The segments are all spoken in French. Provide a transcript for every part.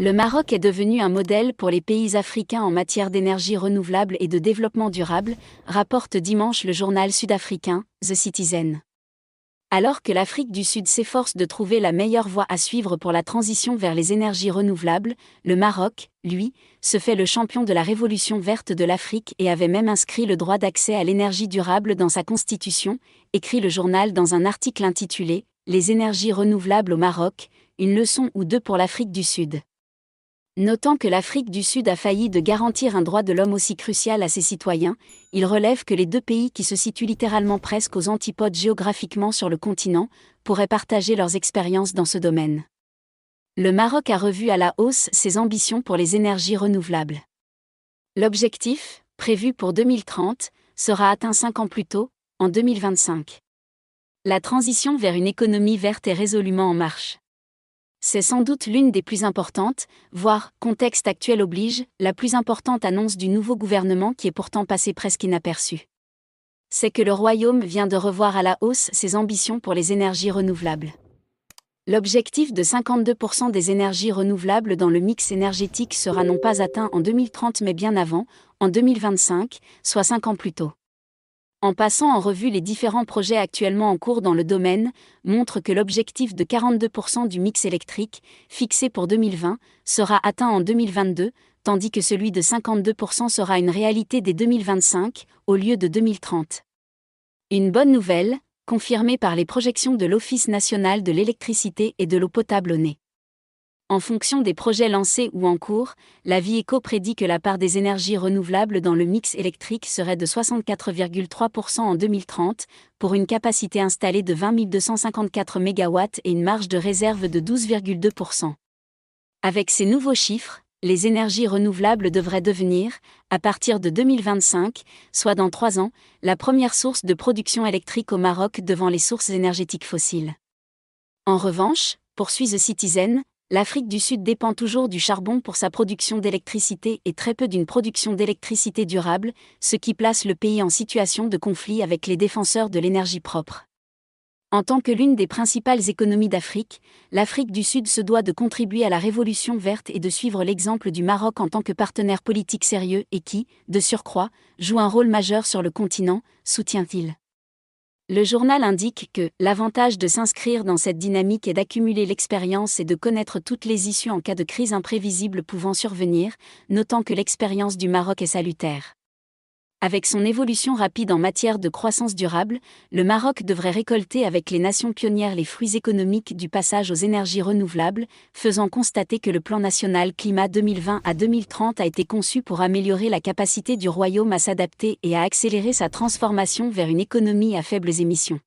Le Maroc est devenu un modèle pour les pays africains en matière d'énergie renouvelable et de développement durable, rapporte dimanche le journal sud-africain, The Citizen. Alors que l'Afrique du Sud s'efforce de trouver la meilleure voie à suivre pour la transition vers les énergies renouvelables, le Maroc, lui, se fait le champion de la révolution verte de l'Afrique et avait même inscrit le droit d'accès à l'énergie durable dans sa constitution, écrit le journal dans un article intitulé « Les énergies renouvelables au Maroc, une leçon ou deux pour l'Afrique du Sud ». Notant que l'Afrique du Sud a failli de garantir un droit de l'homme aussi crucial à ses citoyens, il relève que les deux pays qui se situent littéralement presque aux antipodes géographiquement sur le continent, pourraient partager leurs expériences dans ce domaine. Le Maroc a revu à la hausse ses ambitions pour les énergies renouvelables. L'objectif, prévu pour 2030, sera atteint 5 ans plus tôt, en 2025. La transition vers une économie verte est résolument en marche. C'est sans doute l'une des plus importantes, voire, contexte actuel oblige, la plus importante annonce du nouveau gouvernement qui est pourtant passée presque inaperçue. C'est que le Royaume vient de revoir à la hausse ses ambitions pour les énergies renouvelables. L'objectif de 52% des énergies renouvelables dans le mix énergétique sera non pas atteint en 2030 mais bien avant, en 2025, soit 5 ans plus tôt. En passant en revue les différents projets actuellement en cours dans le domaine, montre que l'objectif de 42% du mix électrique, fixé pour 2020, sera atteint en 2022, tandis que celui de 52% sera une réalité dès 2025, au lieu de 2030. Une bonne nouvelle, confirmée par les projections de l'Office national de l'électricité et de l'eau potable (ONEE). En fonction des projets lancés ou en cours, la Vieco prédit que la part des énergies renouvelables dans le mix électrique serait de 64,3% en 2030, pour une capacité installée de 20 254 MW et une marge de réserve de 12,2%. Avec ces nouveaux chiffres, les énergies renouvelables devraient devenir, à partir de 2025, soit dans 3 ans, la première source de production électrique au Maroc devant les sources énergétiques fossiles. En revanche, poursuit The Citizen, l'Afrique du Sud dépend toujours du charbon pour sa production d'électricité et très peu d'une production d'électricité durable, ce qui place le pays en situation de conflit avec les défenseurs de l'énergie propre. En tant que l'une des principales économies d'Afrique, l'Afrique du Sud se doit de contribuer à la révolution verte et de suivre l'exemple du Maroc en tant que partenaire politique sérieux et qui, de surcroît, joue un rôle majeur sur le continent, soutient-il. Le journal indique que l'avantage de s'inscrire dans cette dynamique est d'accumuler l'expérience et de connaître toutes les issues en cas de crise imprévisible pouvant survenir, notant que l'expérience du Maroc est salutaire. Avec son évolution rapide en matière de croissance durable, le Maroc devrait récolter avec les nations pionnières les fruits économiques du passage aux énergies renouvelables, faisant constater que le plan national climat 2020 à 2030 a été conçu pour améliorer la capacité du Royaume à s'adapter et à accélérer sa transformation vers une économie à faibles émissions.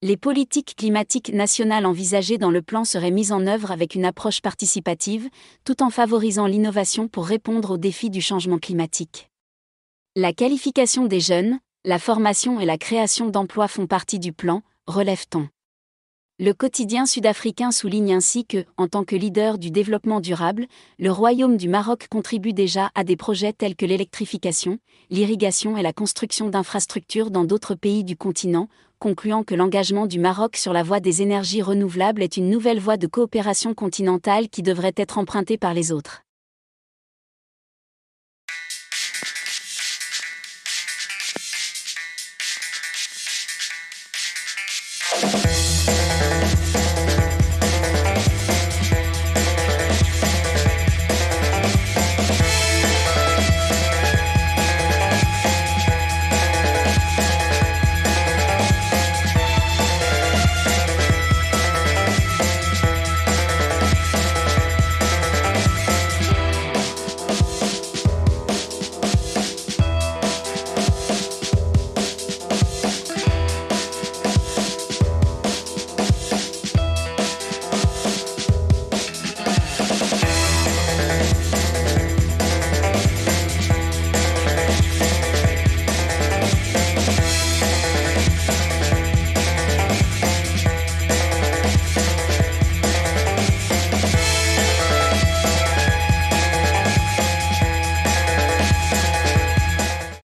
Les politiques climatiques nationales envisagées dans le plan seraient mises en œuvre avec une approche participative, tout en favorisant l'innovation pour répondre aux défis du changement climatique. La qualification des jeunes, la formation et la création d'emplois font partie du plan, relève-t-on. Le quotidien sud-africain souligne ainsi que, en tant que leader du développement durable, le Royaume du Maroc contribue déjà à des projets tels que l'électrification, l'irrigation et la construction d'infrastructures dans d'autres pays du continent, concluant que l'engagement du Maroc sur la voie des énergies renouvelables est une nouvelle voie de coopération continentale qui devrait être empruntée par les autres.